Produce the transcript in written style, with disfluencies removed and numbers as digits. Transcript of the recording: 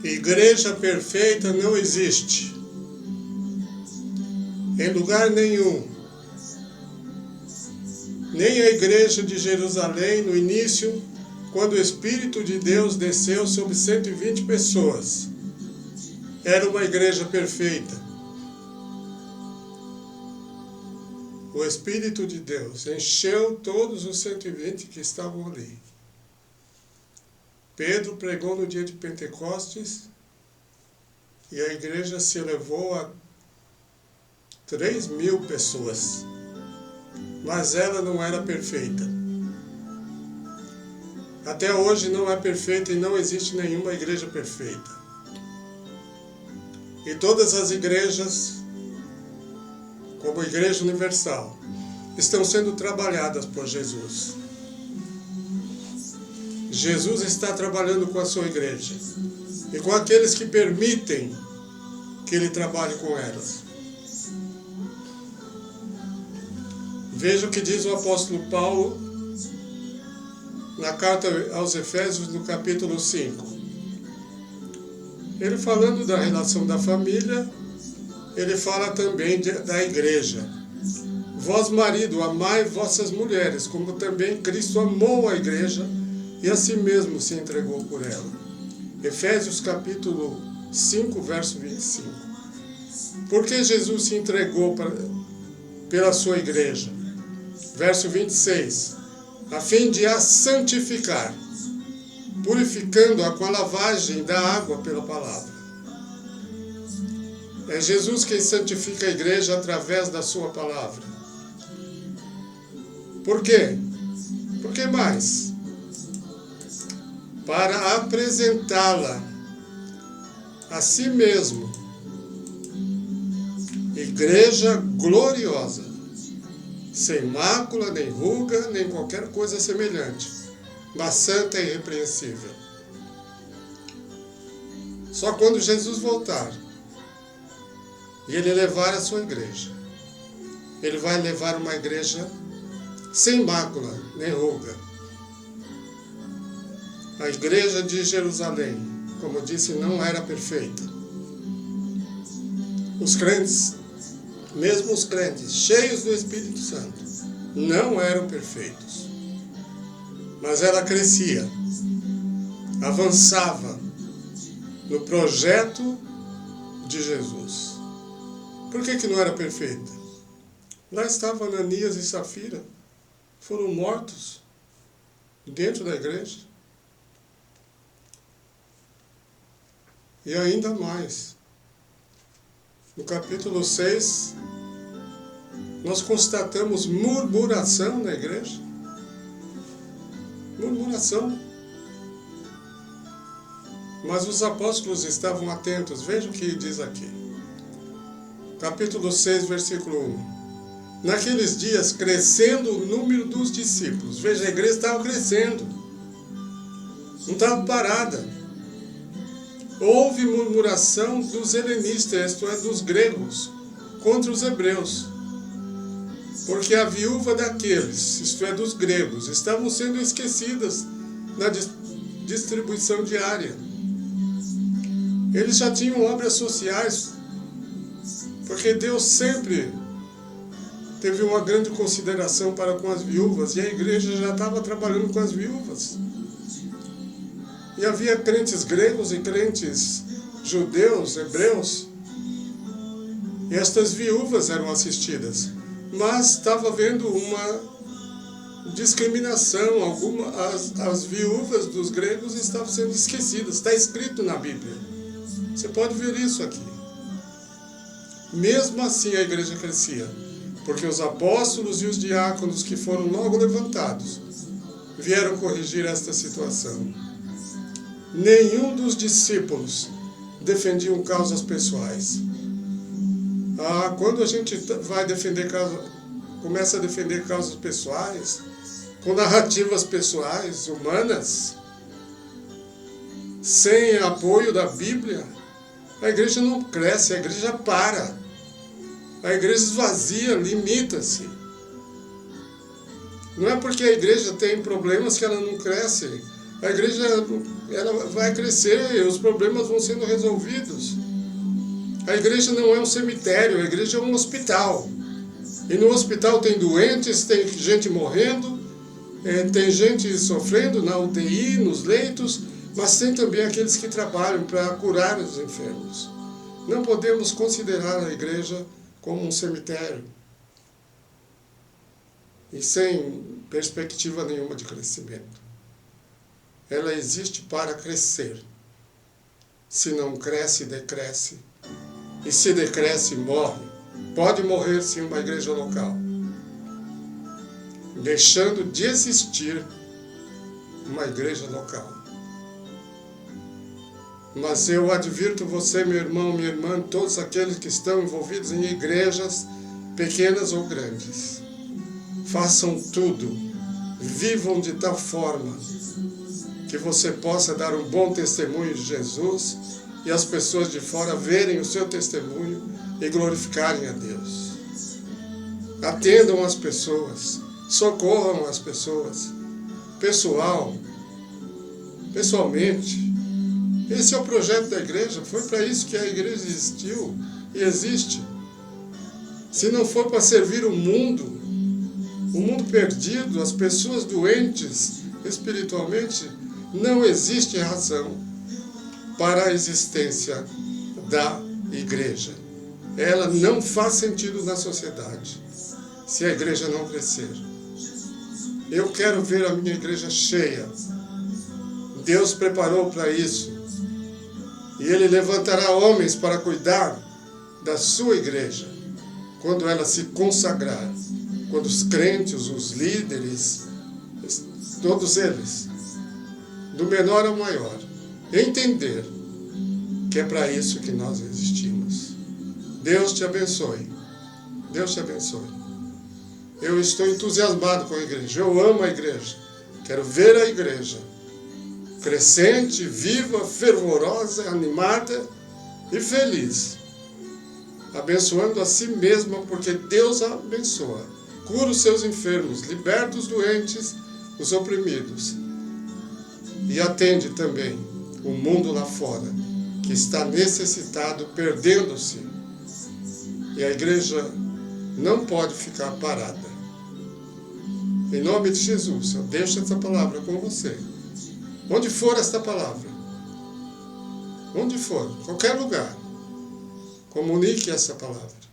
Igreja perfeita não existe. Em lugar nenhum. Nem a igreja de Jerusalém, no início, quando o Espírito de Deus desceu sobre 120 pessoas. Era uma igreja perfeita. O Espírito de Deus encheu todos os 120 que estavam ali. Pedro pregou no dia de Pentecostes e a igreja se elevou a 3.000 pessoas. Mas ela não era perfeita. Até hoje não é perfeita e não existe nenhuma igreja perfeita. E todas as igrejas, como a Igreja Universal, estão sendo trabalhadas por Jesus. Jesus está trabalhando com a sua igreja e com aqueles que permitem que ele trabalhe com elas. Veja o que diz o apóstolo Paulo na carta aos Efésios, no capítulo 5. Ele falando da relação da família, ele fala também da igreja. Vós, marido, amai vossas mulheres, como também Cristo amou a igreja e a si mesmo se entregou por ela. Efésios capítulo 5, verso 25. Por que Jesus se entregou pela sua igreja? Verso 26. A fim de a santificar, purificando-a com a lavagem da água pela palavra. É Jesus quem santifica a igreja através da sua palavra. Por quê? Por que mais? Para apresentá-la a si mesmo, igreja gloriosa, sem mácula, nem ruga, nem qualquer coisa semelhante, mas santa e irrepreensível. Só quando Jesus voltar e ele levar a sua igreja, ele vai levar uma igreja sem mácula, nem ruga. A igreja de Jerusalém, como disse, não era perfeita. Os crentes, mesmo os crentes, cheios do Espírito Santo, não eram perfeitos. Mas ela crescia, avançava no projeto de Jesus. Por que não era perfeita? Lá estavam Ananias e Safira, foram mortos dentro da igreja. E ainda mais, no capítulo 6, nós constatamos murmuração na igreja. Murmuração. Mas os apóstolos estavam atentos. Veja o que diz aqui. Capítulo 6, versículo 1. Naqueles dias, crescendo o número dos discípulos. Veja, a igreja estava crescendo. Não estava parada. Houve murmuração dos helenistas, isto é, dos gregos, contra os hebreus. Porque a viúva daqueles, isto é, dos gregos, estavam sendo esquecidas na distribuição diária. Eles já tinham obras sociais, porque Deus sempre teve uma grande consideração para com as viúvas, e a igreja já estava trabalhando com as viúvas. E havia crentes gregos e crentes judeus, hebreus, e estas viúvas eram assistidas. Mas estava havendo uma discriminação, as viúvas dos gregos estavam sendo esquecidas, está escrito na Bíblia. Você pode ver isso aqui. Mesmo assim a igreja crescia, porque os apóstolos e os diáconos que foram logo levantados vieram corrigir esta situação. Nenhum dos discípulos defendiam causas pessoais. Quando a gente vai defender começa a defender causas pessoais, com narrativas pessoais, humanas, sem apoio da Bíblia, a igreja não cresce, a igreja para. A igreja esvazia, limita-se. Não é porque a igreja tem problemas que ela não cresce. a igreja ela vai crescer e os problemas vão sendo resolvidos. A igreja não é um cemitério, a igreja é um hospital. E no hospital tem doentes, tem gente morrendo, tem gente sofrendo na UTI, nos leitos, mas tem também aqueles que trabalham para curar os enfermos. Não podemos considerar a igreja como um cemitério e sem perspectiva nenhuma de crescimento. Ela existe para crescer. Se não cresce, decresce. E se decresce, morre. Pode morrer sim uma igreja local, deixando de existir uma igreja local. Mas eu advirto você, meu irmão, minha irmã, todos aqueles que estão envolvidos em igrejas pequenas ou grandes, façam tudo, vivam de tal forma que você possa dar um bom testemunho de Jesus e as pessoas de fora verem o seu testemunho e glorificarem a Deus. Atendam as pessoas, socorram as pessoas, pessoalmente. Esse é o projeto da igreja, foi para isso que a igreja existiu e existe. Se não for para servir o mundo perdido, as pessoas doentes espiritualmente, não existe razão para a existência da igreja. Ela não faz sentido na sociedade se a igreja não crescer. Eu quero ver a minha igreja cheia. Deus preparou para isso. E Ele levantará homens para cuidar da sua igreja, quando ela se consagrar, quando os crentes, os líderes, todos eles, do menor ao maior, entender que é para isso que nós existimos. Deus te abençoe. Deus te abençoe. Eu estou entusiasmado com a igreja. Eu amo a igreja. Quero ver a igreja crescente, viva, fervorosa, animada e feliz, abençoando a si mesma, porque Deus a abençoa. Cura os seus enfermos, liberta os doentes, os oprimidos, e atende também o mundo lá fora, que está necessitado, perdendo-se. E a igreja não pode ficar parada. Em nome de Jesus, eu deixo essa palavra com você. Onde for esta palavra, onde for, qualquer lugar, comunique essa palavra.